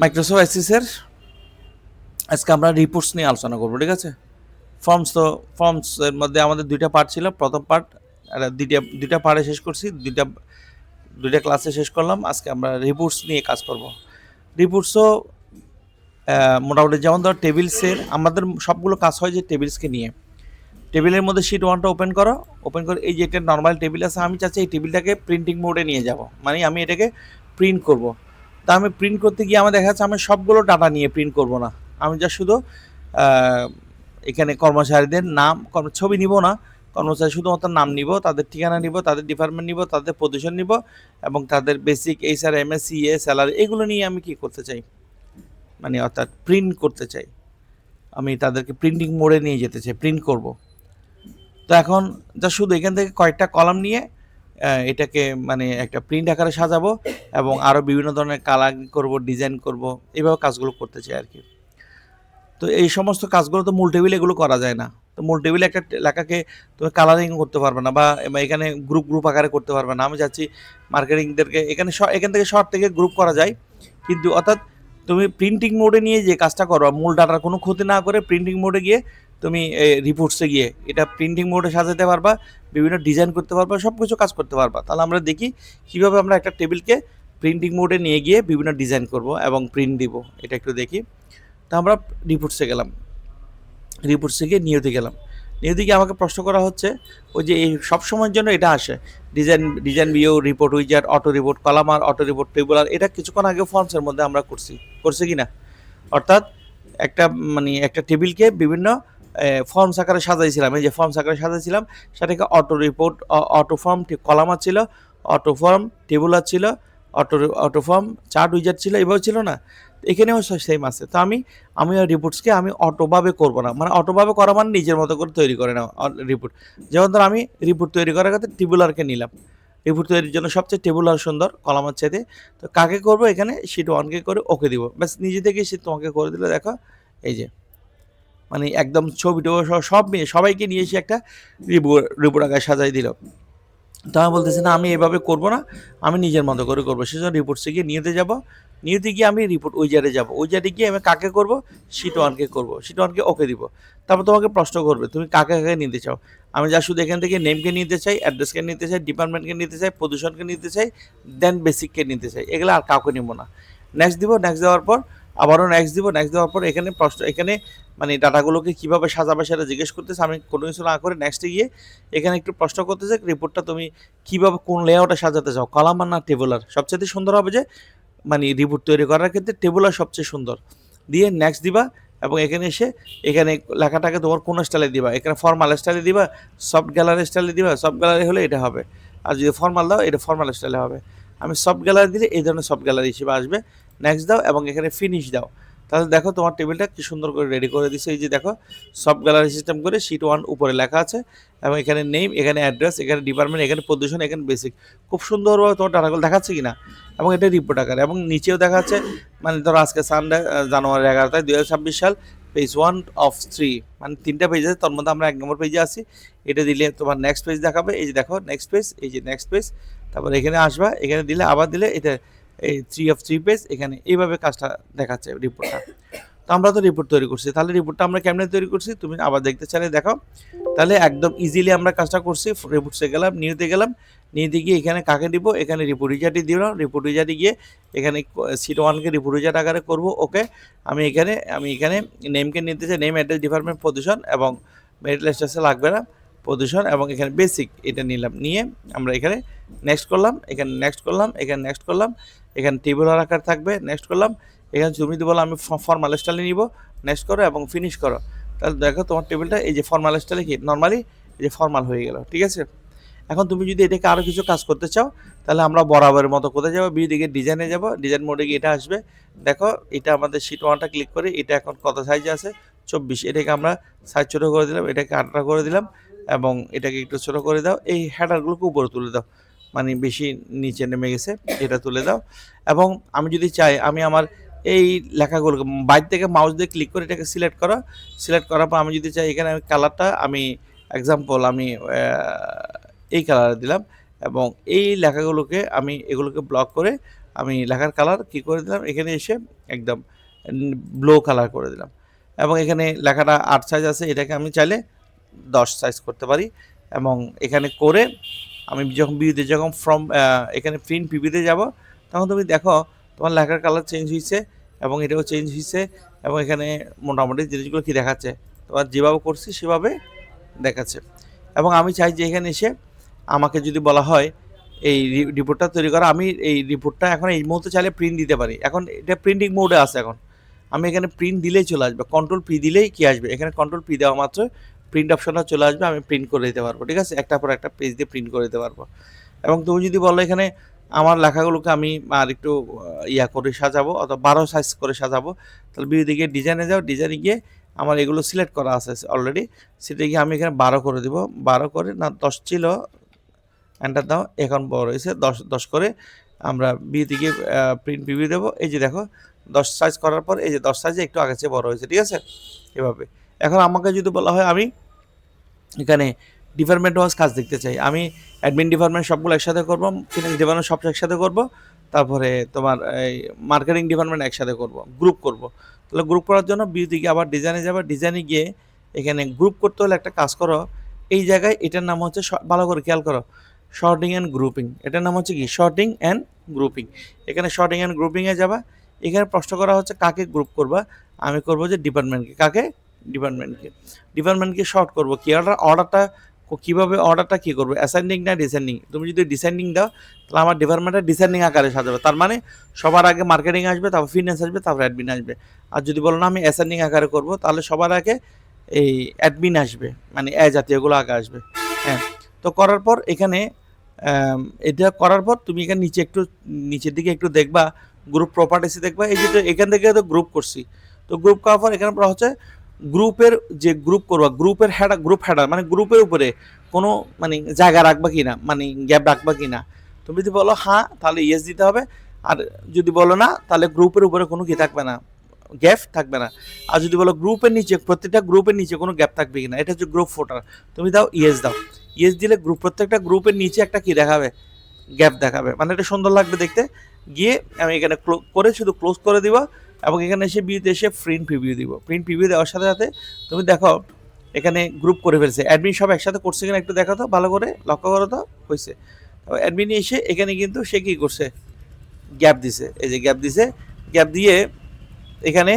Microsoft অ্যাক্সেসের আজকে আমরা রিপোর্টস নিয়ে আলোচনা করবো, ঠিক আছে। ফর্মসের মধ্যে আমাদের দুইটা পার্ট ছিল। প্রথম পার্ট দুইটা পার্টে শেষ করছি, দুইটা ক্লাসে শেষ করলাম। আজকে আমরা রিপোর্টস নিয়ে কাজ করব। রিপোর্টসও মোটামুটি যেমন ধর টেবিলসের আমাদের সবগুলো কাজ হয় যে টেবিলসকে নিয়ে। টেবিলের মধ্যে শিট 1টা ওপেন করে এই যে একটা নর্মাল টেবিল আছে, আমি চাচ্ছি এই টেবিলটাকে প্রিন্টিং মোডে নিয়ে যাব, মানে আমি এটাকে প্রিন্ট করব। তা আমি প্রিন্ট করতে গিয়ে আমার দেখা যাচ্ছে আমি সবগুলো ডাটা নিয়ে প্রিন্ট করব না, আমি যা শুধু এখানে কর্মচারীদের নাম ছবি নিব না, কর্মচারী শুধুমাত্র নাম নিব, তাদের ঠিকানা নিব, তাদের ডিপার্টমেন্ট নিব, তাদের পজিশন নিব এবং তাদের basic HR MS CA salary এগুলো নিয়ে আমি কি করতে চাই, মানে অর্থাৎ প্রিন্ট করতে চাই। আমি তাদেরকে প্রিন্টিং মোডে নিয়ে যেতে চাই, প্রিন্ট করব। তো এখন যা শুধু এখান থেকে কয়েকটা কলাম নিয়ে এটাকে মানে একটা প্রিন্ট আকারে সাজাবো এবং আরও বিভিন্ন ধরনের কালার করব, ডিজাইন করব, এইভাবে কাজগুলো করতে চাই আর কি। তো এই সমস্ত কাজগুলো তো মূল টেবিলে এগুলো করা যায় না। তো মূল টেবিলে একটা লেখাকে তুমি কালারিং করতে পারবে না বা এখানে গ্রুপ আকারে করতে পারবে না। আমি চাচ্ছি মার্কেটিংদেরকে এখান থেকে শর্ট থেকে গ্রুপ করা যায়, কিন্তু অর্থাৎ তুমি প্রিন্টিং মোডে নিয়ে যে কাজটা করো, মূল ডাটার কোনো ক্ষতি না করে প্রিন্টিং মোডে গিয়ে তুমি রিপোর্টসে গিয়ে এটা প্রিন্টিং মোডে সাজাতে পারবা, বিভিন্ন ডিজাইন করতে পারবা, সব কিছু কাজ করতে পারবা। তাহলে আমরা দেখি কীভাবে আমরা একটা টেবিলকে প্রিন্টিং মোডে নিয়ে গিয়ে বিভিন্ন ডিজাইন করব এবং প্রিন্ট দিব, এটা একটু দেখি। তা আমরা রিপোর্টসে গেলাম, রিপোর্টসে গিয়ে নিয়তে গেলাম। নিয়তে গিয়ে আমাকে প্রশ্ন করা হচ্ছে ওই যে এই সবসময়ের জন্য এটা আসে design view, report wizard, auto report columnar, auto report tabular, এটা কিছুক্ষণ আগে ফর্মসের মধ্যে আমরা করছি কি না। অর্থাৎ একটা টেবিলকে বিভিন্ন ফর্মস আকারে সাজাইছিলাম, এই যে ফর্মস আকারে সাজাইছিলাম সেটাকে auto report, auto form columnar ছিল, অটো ফর্ম টেবুলার ছিল, অটো ফর্ম চার্ট উইজার ছিল, এভাবে ছিল না। এখানেও সেম আছে। তো আমি রিপোর্টসকে আমি অটোভাবে করব না, মানে অটোভাবে করা মানে নিজের মতো করে তৈরি করে না রিপোর্ট। যেমন ধর আমি রিপোর্ট তৈরি করার ক্ষেত্রে টেবুলারকে নিলাম, রিপোর্ট তৈরির জন্য সবচেয়ে টেবুলার সুন্দর কলামের চাইতে। তো কাকে করবো, এখানে শিট 1কে করে ওকে দিব, ব্যাস নিজে থেকেই সে তোমাকে করে দিলে। দেখো এই যে মানে একদম ছবি টবি সব নিয়ে সবাইকে নিয়ে এসে একটা রিপোর্ট আকারে সাজাই দিল। তো আমি বলতেছি না, আমি এভাবে করব না, আমি নিজের মতো করে করবো। সেজন্য রিপোর্টসে গিয়ে নিতে যাব, নিতে গিয়ে আমি রিপোর্ট উইজারে যাব, উইজারে গিয়ে আমি কাকে করব, শিট 1কে করবো, শিট 1কে ওকে দিব। তারপর তোমাকে প্রশ্ন করবে তুমি কাকে কাকে নিতে চাও। আমি যা শুধু এখান থেকে নেমকে নিতে চাই, অ্যাড্রেসকে নিতে চাই, ডিপার্টমেন্টকে নিতে চাই, পজিশনকে নিতে চাই, দেন বেসিককে নিতে চাই, এগুলো আর কাউকে নিব না। নেক্সট দিব, নেক্সট দেওয়ার পর আবারও নেক্সট দিব, নেক্সট দেওয়ার পর এখানে মানে ডাটাগুলোকে কীভাবে সাজাবে সেটা জিজ্ঞেস করতেছে। আমি কোনো কিছু না করে নেক্সটে গিয়ে এখানে একটু প্রশ্ন করতেছে রিপোর্টটা তুমি কীভাবে কোন লেআউটে সাজাতে চাও, কলাম না টেবুলার। সবচেয়ে সুন্দর হবে যে মানে রিপোর্ট তৈরি করার ক্ষেত্রে টেবুলার সবচেয়ে সুন্দর। দিয়ে নেক্সট দিবা এবং এখানে এসে এখানে লেখাটাকে তোমার কোন স্টাইলে দিবা, এখানে ফর্মাল স্টাইলে দিবা, সফট গ্যালারি স্টাইলে দিবা। সফট গ্যালারি হলে এটা হবে, আর যদি ফর্মাল দাও এটা ফর্মাল স্টাইলে হবে। আমি সফট গ্যালারি দিলে এই ধরনের সফট গ্যালারি হিসেবে আসবে। নেক্সট দাও এবং এখানে ফিনিশ দাও। তাহলে দেখো তোমার টেবিলটা কি সুন্দর করে রেডি করে দিছে। এই যে দেখো সফট গ্যালারি সিস্টেম করে শিট 1 উপরে লেখা আছে এবং এখানে নেম, এখানে অ্যাড্রেস, এখানে ডিপার্টমেন্ট, এখানে পজিশন, এখানে বেসিক। খুব সুন্দরভাবে তোমার ডাটাগুলো দেখাচ্ছে কিনা, এবং এটা রিপোর্ট আকারে। এবং নিচেও দেখাচ্ছে, মানে ধরো আজকে সানডে জানুয়ারি 11 2026 সাল, পেজ 1 of 3, মানে 3টা পেজ আছে, তার মধ্যে আমরা 1 নম্বর পেজে আছি। এটা দিলে তোমার নেক্সট পেজ দেখাবে, এই যে দেখো নেক্সট পেজ, এই যে নেক্সট পেজ। তারপর এখানে আসবা, এখানে দিলে আবার দিলে এটা এই 3 of 3 পেজ, এখানে এইভাবে কাজটা দেখাচ্ছে রিপোর্টটা। তো আমরা তো রিপোর্ট তৈরি করছি, তাহলে রিপোর্টটা আমরা কেমনে তৈরি করছি তুমি আবার দেখতে চাইলে দেখো। তাহলে একদম ইজিলি আমরা কাজটা করছি। রিপোর্টসে গেলাম, নিউতে গেলাম, নিউতে গিয়ে এখানে কাকে দিব, এখানে রিপোর্ট উইজারটি দিলাম, রিপোর্ট উইজারটি গিয়ে এখানে শিট 1কে রিপোর্ট উইজার আকারে করবো, ওকে। আমি এখানে নেমকে নিতে চাই, নেম, অ্যাড্রেস, ডিপার্টমেন্ট, পজিশন এবং মেরিট লিস্টে লাগবে না, পজিশন এবং এখানে বেসিক এটা নিলাম। নিয়ে আমরা এখানে নেক্সট করলাম, এখানে নেক্সট করলাম, এখানে নেক্সট করলাম, এখানে টেবিলার আকার থাকবে, নেক্সট করলাম। এখানে তুমি যদি বলো আমি ফর্মাল স্টাইলে নিব, নেক্সট করো এবং ফিনিশ করো। তাহলে দেখো তোমার টেবিলটা এই যে ফর্মাল স্টাইলে কি নর্মালি এই যে ফর্মাল হয়ে গেল, ঠিক আছে। এখন তুমি যদি এটাকে আরও কিছু কাজ করতে চাও, তাহলে আমরা বরাবরের মতো কোথায় যাবো, দিকে ডিজাইনে যাব, ডিজাইন মোডে গিয়ে এটা আসবে। দেখো এটা আমাদের শিট 1টা ক্লিক করে, এটা এখন কত সাইজে আছে 24, এটাকে আমরা সাইজ ছোটো করে দিলাম, এটাকে 18 করে দিলাম এবং এটাকে একটু ছোটো করে দাও। এই হেডারগুলোকে উপরে তুলে দাও, মানে বেশি নিচে নেমে গেছে, এটা তুলে দাও। এবং আমি যদি চাই আমি আমার এই লেখাগুলোকে বাইরে থেকে মাউস দিয়ে ক্লিক করে এটাকে সিলেক্ট করার পর আমি যদি চাই এখানে আমি কালারটা আমি এক্সাম্পল আমি এই কালারে দিলাম এবং এই লেখাগুলোকে আমি এগুলোকে ব্লক করে আমি লেখার কালার কী করে দিলাম, এখানে এসে একদম ব্লু কালার করে দিলাম। এবং এখানে লেখাটা 8 সাইজ আছে, এটাকে আমি চাইলে 10 সাইজ করতে পারি। এবং এখানে করে আমি যখন ভিউতে যখন এখানে প্রিন্ট প্রিভিউতে যাব, তখন তুমি দেখো তোমার লেখার কালার চেঞ্জ হয়েছে এবং এটাও চেঞ্জ হয়েছে। এবং এখানে মোটামুটি জিনিসগুলো কী দেখাচ্ছে, তোমার যেভাবে করছি সেভাবে দেখাচ্ছে। এবং আমি চাই যে এখানে এসে আমাকে যদি বলা হয় এই রিপোর্টটা তৈরি করা, আমি এই রিপোর্টটা এখন এই মুহূর্তে চাইলে প্রিন্ট দিতে পারি। এখন এটা প্রিন্টিং মোডে আছে, এখন আমি এখানে প্রিন্ট দিলেই চলে আসবে, কন্ট্রোল পি দিলেই কি আসবে, এখানে কন্ট্রোল পি দেওয়া মাত্র প্রিন্ট অপশনটা চলে আসবে, আমি প্রিন্ট করে দিতে পারবো। ঠিক আছে, একটার পর একটা পেজ দিয়ে প্রিন্ট করে দিতে পারবো। এবং তুমি যদি বলো এখানে আমার লেখাগুলোকে আমি আর একটু ইয়া করে সাজাবো অথবা 12 সাইজ করে সাজাবো, তাহলে ভিউ দিকে ডিজাইনে যাও, ডিজাইনে গিয়ে আমার এগুলো সিলেক্ট করা আছে অলরেডি, সেটা গিয়ে আমি এখানে 12 করে দিব। 12 করে না 10 ছিল, এন্টার দাও, এখন বড় হয়েছে 10 করে আমরা বি দিকে প্রিন্ট প্রিভিউ দেবো। এই যে দেখো 10 সাইজ করার পর এই যে 10 সাইজে একটু আগে চেয়ে বড় হয়েছে। ঠিক আছে, এভাবে। এখন আমাকে যদি বলা হয় আমি এখানে ডিপার্টমেন্ট ওয়াইজ কাজ দেখতে চাই, আমি অ্যাডমিন ডিপার্টমেন্ট সবগুলো একসাথে করবো, ফিনান্স ডিপার্টমেন্ট সব একসাথে করবো, তারপরে তোমার এই মার্কেটিং ডিপার্টমেন্ট একসাথে করব, গ্রুপ করব। তাহলে গ্রুপ করার জন্য বিউ দিকে আবার ডিজাইনে যাবে, ডিজাইনে গিয়ে এখানে গ্রুপ করতে হলে একটা কাজ করো, এই জায়গায় এটার নাম হচ্ছে, ভালো করে খেয়াল করো, শর্টিং অ্যান্ড গ্রুপিং। এটার নাম হচ্ছে কি, শর্টিং অ্যান্ড গ্রুপিং। এখানে শর্টিং অ্যান্ড গ্রুপিংয়ে যাবা, এখানে প্রশ্ন করা হচ্ছে কাকে গ্রুপ করবা, আমি করবো যে ডিপার্টমেন্টকে। কাকে? ডিপার্টমেন্টকে শর্ট করবো। কি অর্ডারটা কীভাবে, অর্ডারটা কী করবে, অ্যাসেন্ডিং না ডিসেন্ডিং? তুমি যদি ডিসেন্ডিং দাও তাহলে আমার ডিপার্টমেন্টটা ডিসেন্ডিং আকারে সাজাবে, তার মানে সবার আগে মার্কেটিং আসবে, তারপর ফিনান্স আসবে, তারপর অ্যাডমিন আসবে। আর যদি বলো না আমি অ্যাসেন্ডিং আকারে করব, তাহলে সবার আগে এই অ্যাডমিন আসবে, মানে জাতীয়গুলো আগে আসবে। হ্যাঁ, তো করার পর এখানে এটা করার পর তুমি এখানে নিচে একটু নিচের দিকে একটু দেখবা, গ্রুপ প্রপার্টিসে দেখবা, এই যে এখান থেকে তো গ্রুপ করছি, তো গ্রুপ করার পর এখানে পড়া হচ্ছে গ্রুপের যে গ্রুপ করবা, গ্রুপের হেডার, গ্রুপ হেডার মানে গ্রুপের উপরে কোনো মানে জায়গা রাখবা কি না, মানে গ্যাপ রাখবা কি না। তুমি যদি বলো হ্যাঁ, তাহলে ইয়েস দিতে হবে। আর যদি বলো না, তাহলে গ্রুপের উপরে কোনো কি থাকবে না, গ্যাপ থাকবে না। আর যদি বলো গ্রুপের নিচে, প্রত্যেকটা গ্রুপের নিচে কোনো গ্যাপ থাকবে কিনা, এটা হচ্ছে গ্রুপ ফোটার। তুমি দাও ইয়েস দাও, ইয়েস দিলে গ্রুপ প্রত্যেকটা গ্রুপের নিচে একটা কি দেখাবে, গ্যাপ দেখাবে, মানে এটা সুন্দর লাগবে দেখতে। গিয়ে আমি এখানে করে শুধু ক্লোজ করে দিব, এবং এখানে এসে বিউতে এসে প্রিন্ট প্রিভিউ দিব। প্রিন্ট প্রিভিউ দেওয়ার সাথে সাথে তুমি দেখো এখানে গ্রুপ করে ফেলছে, অ্যাডমিন সব একসাথে করছে কিনা একটু দেখো তো, ভালো করে লক্ষ্য করো তো, হয়েছে। অ্যাডমিন এসে এখানে কিন্তু সে কী করছে, গ্যাপ দিছে, এই যে গ্যাপ দিছে, গ্যাপ দিয়ে এখানে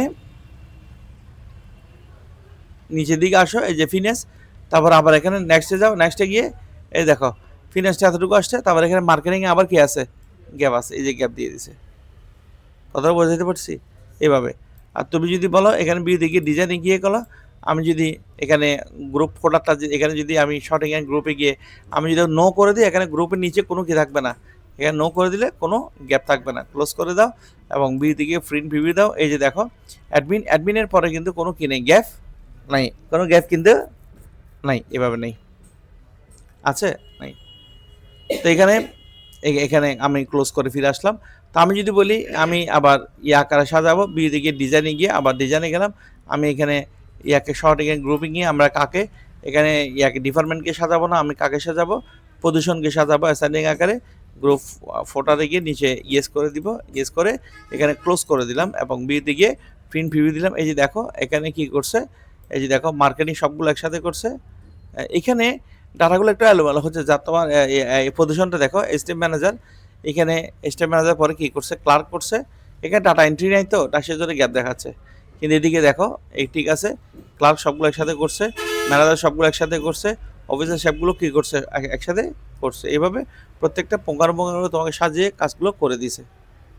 নিচের দিকে আসো, এই যে ফিনান্স, তারপর আবার এখানে নেক্সটে যাও, নেক্সটে গিয়ে এই দেখো ফিনান্সটা এতটুকু আসছে, তারপর এখানে মার্কেটিংয়ে আবার কি আছে, গ্যাপ আছে, এই যে গ্যাপ দিয়ে দিছে। কথাটা বোঝাতে পারছি এভাবে। আর তুমি যদি বলো এখানে বিউতে গিয়ে ডিজাইনে গিয়ে করো, আমি যদি এখানে গ্রুপ ফোল্ডারটা এখানে যদি আমি শর্টিং অ্যান্ড গ্রুপে গিয়ে আমি যদি নো করে দিই, এখানে গ্রুপের নিচে কোনো কি থাকবে না, এখানে নো করে দিলে কোনো গ্যাপ থাকবে না। ক্লোজ করে দাও এবং বিউতে গিয়ে প্রিন্ট প্রিভিউ দাও। এই যে দেখো অ্যাডমিনের পরে কিন্তু কোনো কি নেই, গ্যাপ নাই, কোনো গ্যাপ কিন্তু নাই, এভাবে নেই, আছে নাই। তো এখানে এখানে আমি ক্লোজ করে ফিরে আসলাম। তো আমি যদি বলি আমি আবার আকারে সাজাবো, বিয়ে গিয়ে ডিজাইনে গিয়ে আবার ডিজাইনে গেলাম, আমি এখানে ইয়াকে শর্টিং এন্ড গ্রুপিং নিয়ে আমরা কাকে এখানে ডিপার্টমেন্টকে সাজাবো না, আমি কাকে সাজাবো, পজিশনকে সাজাবো অ্যাসাইনিং আকারে। গ্রুপ ফোটাতে গিয়ে নিচে ইয়েস করে দিব, ইয়েস করে এখানে ক্লোজ করে দিলাম এবং বিয়েতে গিয়ে প্রিন্ট ভিউ দিলাম। এই যে দেখো এখানে কি করছে, এই যে দেখো মার্কেটিং সবগুলো একসাথে করছে। এখানে ডাটাগুলো একটু এলোমেলো হচ্ছে, যা তোমার এই পজিশনটা দেখো স্টেপ ম্যানেজার, এখানে স্টেপ ম্যানেজার পরে কী করছে, ক্লার্ক করছে, এখানে ডাটা এন্ট্রি নাই তো, তার সেজন্য গ্যাপ দেখাচ্ছে। কিন্তু এদিকে দেখো এই ঠিক আছে, ক্লার্ক সবগুলো একসাথে করছে, ম্যানেজার সবগুলো একসাথে করছে, অফিসার সবগুলো কী করছে, একসাথে করছে। এইভাবে প্রত্যেকটা পোঙ্গানো তোমাকে সাজিয়ে কাজগুলো করে দিছে।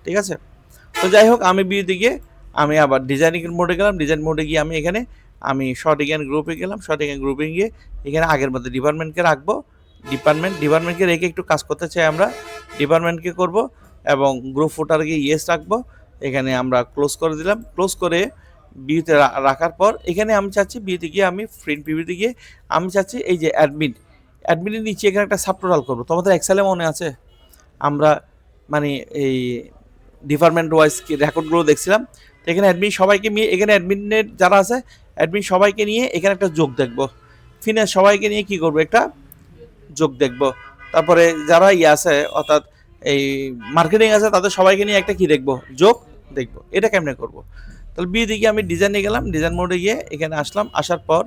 ঠিক আছে, তো যাই হোক আমি বিয়ে দিকে আমি আবার ডিজাইনিং মোডে গেলাম, ডিজাইন মোডে গিয়ে আমি এখানে আমি শর্টিং অ্যান্ড গ্রুপে গেলাম, শর্টিং অ্যান্ড গ্রুপে গিয়ে এখানে আগের মধ্যে ডিপার্টমেন্টকে রাখবো, ডিপার্টমেন্টকে রেখে একটু কাজ করতে চাই আমরা, ডিপার্টমেন্টকে করব এবং গ্রুপ ফুটার গিয়ে ইয়েস রাখবো। এখানে আমরা ক্লোজ করে দিলাম, ক্লোজ করে বিউতে রাখার পর এখানে আমি চাচ্ছি বিউতে গিয়ে আমি প্রিন্ট প্রিভিউতে গিয়ে আমি চাচ্ছি এই যে অ্যাডমিনের নিচে এখানে একটা সাবটোটাল করবো। তোমাদের এক্সেলে মনে আছে আমরা মানে এই ডিপার্টমেন্ট ওয়াইজ কি রেকর্ডগুলো দেখছিলাম, তো এখানে অ্যাডমিন সবাইকে নিয়ে, এখানে অ্যাডমিনের যারা আছে অ্যাডমিন সবাইকে নিয়ে এখানে একটা যোগ দেখবো, ফিনান্স সবাইকে নিয়ে কি করবো, একটা যোগ দেখবো। তারপরে যারা আছে অর্থাৎ এই মার্কেটিং আছে তাদের সবাইকে নিয়ে একটা কি দেখবো, যোগ দেখবো। এটা কেমনে করবো? তাহলে বি দিকে আমি ডিজাইনে গেলাম, ডিজাইন মোডে গিয়ে এখানে আসলাম, আসার পর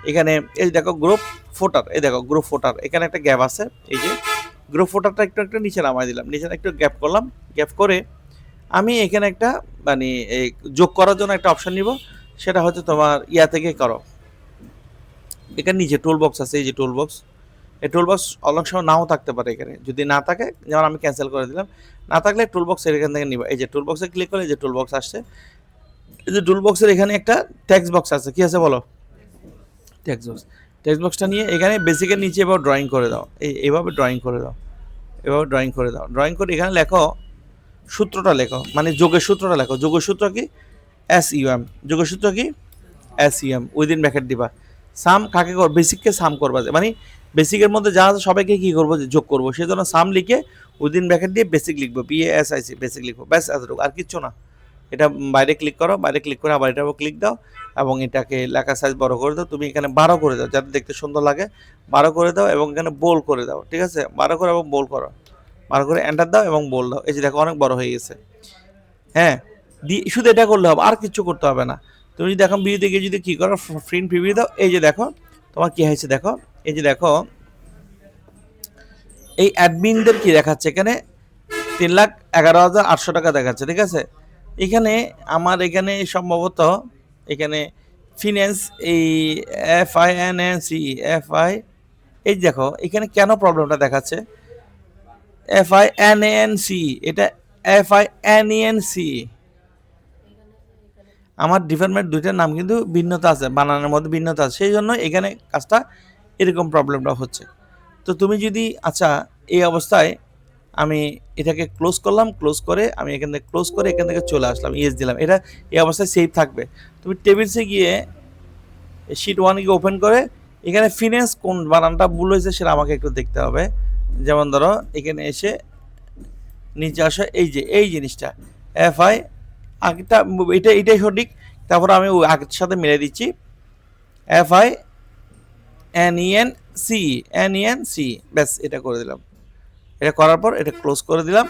এখানে এই দেখো গ্রুপ ফোটার, এই দেখো গ্রুপ ফোটার, এখানে একটা গ্যাপ আছে, এই যে গ্রুপ ফোটারটা একটু একটু নিচে নামাই দিলাম, নিচে একটু গ্যাপ করলাম, গ্যাপ করে আমি এখানে একটা মানে এই যোগ করার জন্য একটা অপশন নিব, সেটা হচ্ছে তোমার ইয়া থেকে করো, এখানে নিচে টুল বক্স আছে, এই যে টুল বক্স, এই টুল বক্স অনেক সময় নাও থাকতে পারে, এখানে যদি না থাকে যেমন আমি ক্যান্সেল করে দিলাম, না থাকলে টুল বক্স এখান থেকে নিবা, এই যে টুল বক্সে ক্লিক করে এই যে টুল বক্স আসছে, এই যে টুল বক্সের এখানে একটা টেক্সট বক্স আছে, কি আছে বলো, টেক্সট বক্স, টেক্সট বক্সটা নিয়ে এখানে বেসিকের নিচে এবার ড্রয়িং করে দাও, এইভাবে ড্রয়িং করে দাও, এভাবে ড্রয়িং করে দাও, ড্রয়িং করে এখানে লেখো সূত্রটা লেখো, মানে যোগের সূত্রটা লেখো, যোগের সূত্র কি এস ইউএম, যোগের সূত্র কি এস ইউএম, উইদিন ব্র্যাকেট দিবা, সাম কাকে কর, বেসিককে সাম করবা, মানে বেসিকের মধ্যে যা আছে সবাইকে কি করবো, যোগ করবো, সেই জন্য সাম লিখে উইদিন ব্র্যাকেট দিয়ে বেসিক লিখবো, BASIC বেসিক লিখবো, ব্যাস এতটুকু, আর কিচ্ছু না। এটা বাইরে ক্লিক করো, বাইরে ক্লিক করে আবার এটাও ক্লিক দাও এবং এটাকে লেখা সাইজ বড় করে দাও, তুমি এখানে 12 করে দাও যাতে দেখতে সুন্দর লাগে, 12 করে দাও এবং এখানে বোল্ড করে দাও, ঠিক আছে, 12 করে এবং বোল্ড করো, 12 করে এন্টার দাও এবং বোল্ড দাও, এই যে দেখো অনেক বড় হয়ে গেছে। হ্যাঁ, শুধু এটা করলে হবে, আর কিছু করতে হবে না। তুমি যদি এখন ভিডিও দেখে যদি কি করো, প্রিন্ট প্রিভিউ দাও, এই যে দেখো তোমার কি হয়েছে, দেখো এই যে দেখো এই অ্যাডমিনদের কি দেখাচ্ছে এখানে, 3,11,800 টাকা দেখাচ্ছে, ঠিক আছে। এখানে আমার এখানে সম্ভবত এখানে ফিন্যান্স এই FINANCE এই দেখো এখানে কেন প্রবলেমটা দেখাচ্ছে, FINANC, এটা FINENC, আমার ডিপার্টমেন্ট দুইটার নাম কিন্তু ভিন্নতা আছে, বানানোর মধ্যে ভিন্নতা আছে, সেই জন্য এখানে কাজটা এরকম প্রবলেমটা হচ্ছে। তো তুমি যদি আচ্ছা এই অবস্থায় আমি এটাকে ক্লোজ করলাম, ক্লোজ করে আমি এখান থেকে ক্লোজ করে এখান থেকে চলে আসলাম, ইয়েস দিলাম, এটা এই অবস্থায় সেভ থাকবে। তুমি টেবিলসে গিয়ে শিট 1 গিয়ে ওপেন করে এখানে ফিন্যান্স কোন বানানটা ভুল হয়েছে সেটা আমাকে একটু দেখতে হবে। যেমন ধরো এখানে এসে নিচে আসা, এই যে এই জিনিসটা FI আগেটা, এটাই সঠিক, তারপর আমি আগের সাথে মিলে দিচ্ছি FINENC, ব্যাস এটা করে দিলাম। এটা করার পর এটা ক্লোজ করে দিলাম।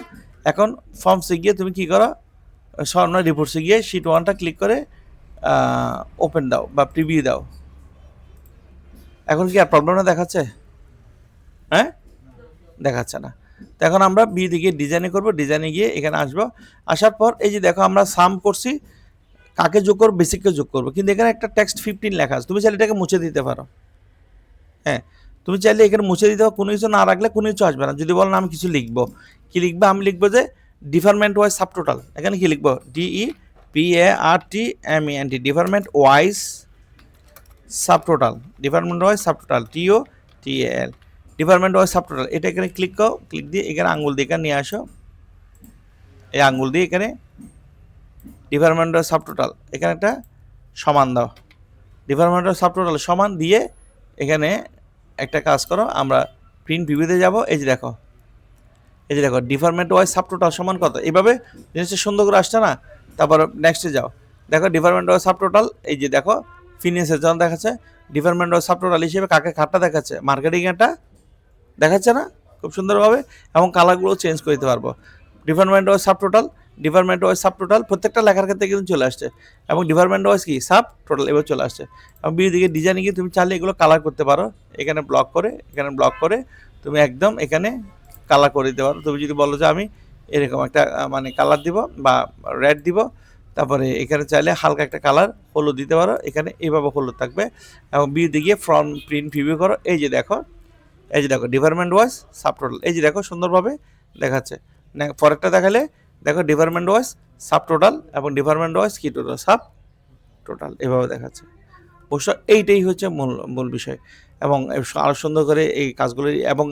এখন ফর্মসে গিয়ে তুমি কি করো, স্বর্ণ রিপোর্টসে গিয়ে শিট 1টা ক্লিক করে ওপেন দাও বা প্রিভিউ দাও। এখন কি আর প্রবলেমটা দেখাচ্ছে? হ্যাঁ, দেখাচ্ছে না। তো এখন আমরা বি দিকে ডিজাইনে করব, ডিজাইনে গিয়ে এখানে আসবো, আসার পর এই যে দেখো আমরা সাম করছি, কাকে যোগ করবো, বেসিককে যোগ করবো, কিন্তু এখানে একটা টেক্সট 15 লেখা আছে, তুমি চাইলে এটাকে মুছে দিতে পারো। হ্যাঁ, তুমি চাইলে এখানে মুছে দিতে পারো, কোনো কিছু না রাখলে কোনো কিছু আসবে না। যদি বলো না আমি কিছু লিখবো, কি লিখবো, আমি লিখবো যে ডিপার্টমেন্ট ওয়াইজ সাবটোটাল, এখানে কি লিখবো, DEPARTMENT, department wise subtotal, department wise subtotal, TOTAL, department wise subtotal, এটা এখানে ক্লিক করো, ক্লিক দিয়ে এখানে আঙ্গুল দিয়ে এখানে নিয়ে আসো, এই আঙ্গুল দিয়ে এখানে ডিপার্টমেন্ট ওয়াইজ সাবটোটাল এখানে একটা সমান দাও, ডিপার্টমেন্ট ওয়াইজ সাবটোটাল সমান দিয়ে এখানে একটা কাজ করো, আমরা প্রিন্ট ভিভিতে যাব, এই যে দেখো, এই যে দেখো ডিপার্টমেন্ট ওয়াইজ সাবটোটাল সমান কত, এইভাবে জিনিসটা সুন্দর করে আসছে না। তারপর নেক্সটে যাও, দেখো ডিপার্টমেন্ট ওয়াইজ সাবটোটাল, এই যে দেখো ফিন্যান্সের জন্য দেখাচ্ছে, ডিপার্টমেন্ট ওয়াইজ সাবটোটাল হিসেবে কাকে খাটটা দেখাচ্ছে, মার্কেটিং একটা দেখাচ্ছে না খুব সুন্দরভাবে, এবং কালারগুলো চেঞ্জ করে দিতে পারবো। Department wise subtotal, department wise subtotal প্রত্যেকটা লেখার ক্ষেত্রে কিন্তু চলে আসছে, এবং ডিপার্টমেন্ট ওয়াইজ কি সাব টোটাল এবার চলে আসছে। এবং বিয়ের দিকে ডিজাইনে গিয়ে তুমি চাইলে এগুলো কালার করতে পারো, এখানে ব্লক করে, এখানে ব্লক করে তুমি একদম এখানে কালার করে দিতে পারো। তুমি যদি বলো যে আমি এরকম একটা মানে কালার দিব বা রেড দিব, তারপরে এখানে চাইলে হালকা একটা কালার হলুদ দিতে পারো, এখানে এইভাবে হলুদ থাকবে। এবং বিয়ের দিকে ফ্রন্ট প্রিন্ট ভিভিউ করো, এই যে দেখো, এই যে দেখো ডিপার্টমেন্ট ওয়াইজ সাবটোটাল, এই যে দেখো সুন্দরভাবে দেখাচ্ছে। পরেরটা দেখালে দেখো ডিপার্টমেন্ট ওয়াইজ সাবটোটাল এবং ডিপার্টমেন্ট ওয়াইজ কি টোটাল সাব টোটাল এভাবে দেখাচ্ছে। অবশ্য এইটাই হচ্ছে মূল মূল বিষয়, এবং আরও সুন্দর করে এই কাজগুলো, এবং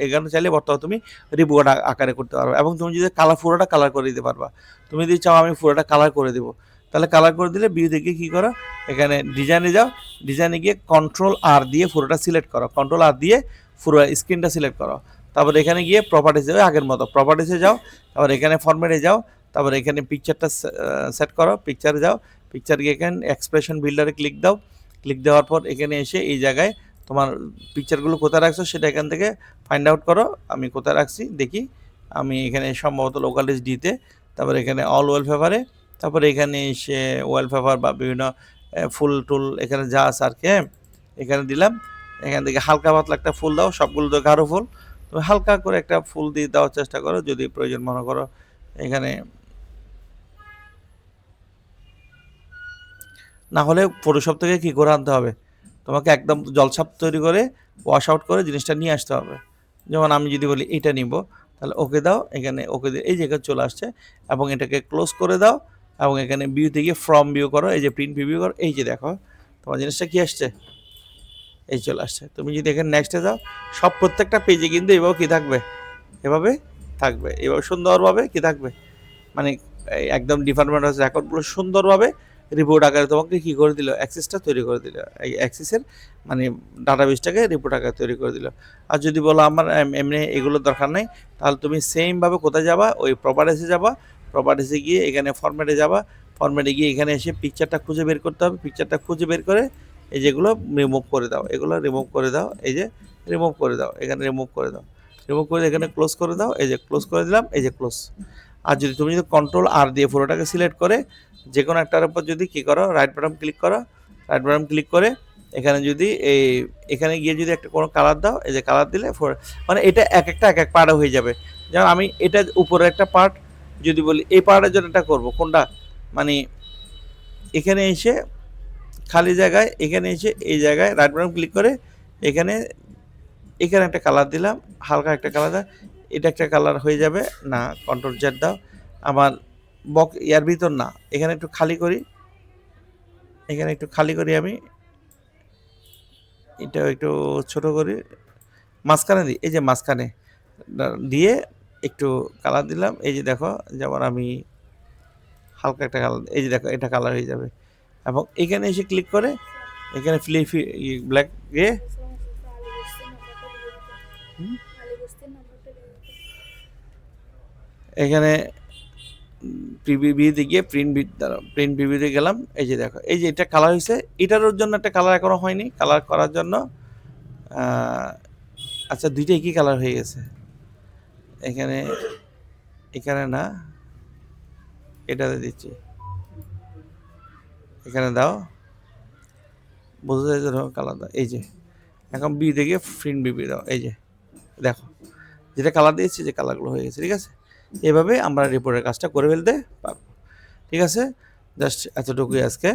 এখানে চাইলে বর্তমানে তুমি রিপোর্ট আকারে করতে পারবে, এবং তুমি যদি পুরোটা কালার করে দিতে পারবা। তুমি যদি চাও আমি পুরোটা কালার করে দেবো, তাহলে কালার করে দিলে ভিউ থেকে কী করো, এখানে ডিজাইনে যাও, ডিজাইনে গিয়ে Ctrl+R দিয়ে পুরোটা সিলেক্ট করো, Ctrl+R দিয়ে পুরো স্ক্রিনটা সিলেক্ট করো। তারপর এখানে গিয়ে প্রপার্টিসে আগের মতো প্রপার্টিসে যাও, তারপর এখানে ফরম্যাটে যাও, তারপর এখানে পিকচারটা সেট করো, পিকচারে যাও, পিকচার গিয়ে এখানে এক্সপ্রেশন বিল্ডারে ক্লিক দাও, ক্লিক দেওয়ার পর এখানে এসে এই জায়গায় তোমার পিকচারগুলো কোথায় রাখছো সেটা এখান থেকে ফাইন্ড আউট করো। আমি কোথায় রাখছি দেখি, আমি এখানে সম্ভবত লোকালিস্ট ডিতে, তারপরে এখানে অল ওয়ালপেপারে, তারপরে এখানে এসে ওয়ালপেপার বা বিভিন্ন ফুল টুল এখানে যা আছে আর কি, হ্যাঁ এখানে দিলাম। এখান থেকে হালকা পাতলা একটা ফুল দাও, সবগুলো তো গাঢ় ফুল, তুমি হালকা করে একটা ফুল দিয়ে দেওয়ার চেষ্টা করো যদি প্রয়োজন মনে করো। এখানে না হলে ফটোশপ থেকে কী করে আনতে হবে, তোমাকে একদম জলছাপ তৈরি করে ওয়াশ আউট করে জিনিসটা নিয়ে আসতে হবে। যেমন আমি যদি বলি এটা নিব, তাহলে ওকে দাও, এখানে ওকে দিয়ে এই জায়গায় চলে আসছে, এবং এটাকে ক্লোজ করে দাও, এবং এখানে ভিউতে গিয়ে ফ্রম ভিউ করো, এই যে প্রিন্ট ভিউ করো, এই যে দেখো তোমার জিনিসটা কি আসছে, এই চলে আসছে। তুমি যদি এখানে নেক্সটে যাও, সব প্রত্যেকটা পেজে কিন্তু এভাবে কী থাকবে, এভাবে থাকবে, এভাবে সুন্দরভাবে কী থাকবে, মানে একদম ডিপার্টমেন্ট অফ রেকর্ডগুলো সুন্দরভাবে রিপোর্ট আকারে তোমাকে কী করে দিল, অ্যাক্সেসটা তৈরি করে দিল, এই অ্যাক্সেসের মানে ডাটাবেসটাকে রিপোর্ট আকারে তৈরি করে দিল। আর যদি বলো আমার এমনি এগুলোর দরকার নেই, তাহলে তুমি সেমভাবে কোথায় যাবা, ওই প্রপার্টিসে যাবা, প্রপার্টিসে গিয়ে এখানে ফরম্যাটে যাবা, ফরম্যাটে গিয়ে এখানে এসে পিকচারটা খুঁজে বের করতে হবে, পিকচারটা খুঁজে বের করে এই যেগুলো রিমুভ করে দাও, এগুলো রিমুভ করে দাও, এই যে রিমুভ করে দাও, এখানে রিমুভ করে দাও, রিমুভ করে এখানে ক্লোজ করে দাও, এই যে ক্লোজ করে দিলাম, এই যে ক্লোজ। আর যদি তুমি যদি কন্ট্রোল আর দিয়ে পুরোটাকে সিলেক্ট করে যে কোনো একটার উপর যদি কী করো, রাইট বাটন ক্লিক করো, রাইট বাটন ক্লিক করে এখানে যদি এই এখানে গিয়ে যদি একটা কোনো কালার দাও, এই যে কালার দিলে মানে এটা এক একটা এক এক পার্টে হয়ে যাবে। যেমন আমি এটা উপরে একটা পার্ট যদি বলি এই পার্টের জন্য এটা করবো কোনটা, মানে এখানে এসে খালি জায়গায় এখানে এসে এই জায়গায় রাইট বাটন ক্লিক করে এখানে এখানে একটা কালার দিলাম, হালকা একটা কালার দাও, এটা একটা কালার হয়ে যাবে না, কন্ট্রোল জেড দাও। আমার ইয়ার ভিতর না, এখানে একটু খালি করি, এখানে একটু খালি করি আমি, এটাও একটু ছোট করি, মাঝখানে দিই, এই যে মাঝখানে দিয়ে একটু কালার দিলাম, এই যে দেখো যেমন আমি হালকা একটা কালার, এই যে দেখো এটা কালার হয়ে যাবে। এবং এখানে এসে ক্লিক করে এখানে ব্ল্যাক গিয়ে এখানে প্রিভিউতে গিয়ে প্রিন্ট প্রিভিউতে গেলাম, এই যে দেখো এই যে এটা কালার হয়েছে, এটার জন্য একটা কালার এখনো হয়নি, কালার করার জন্য আচ্ছা দুইটাই কি কালার হয়ে গেছে, এখানে এখানে না, এটাতে দিচ্ছি, এখানে দাও, বোঝা যায় যে কালার দাও, এই যে এখন বি থেকে প্রিন্ট বিবি দাও, এই যে দেখো যেটা কালার দিয়েছি যে কালারগুলো হয়ে গেছে। ঠিক আছে, এভাবে আমরা রিপোর্টের কাজটা করে ফেলতে পারবো। ঠিক আছে, জাস্ট এতটুকুই আজকে।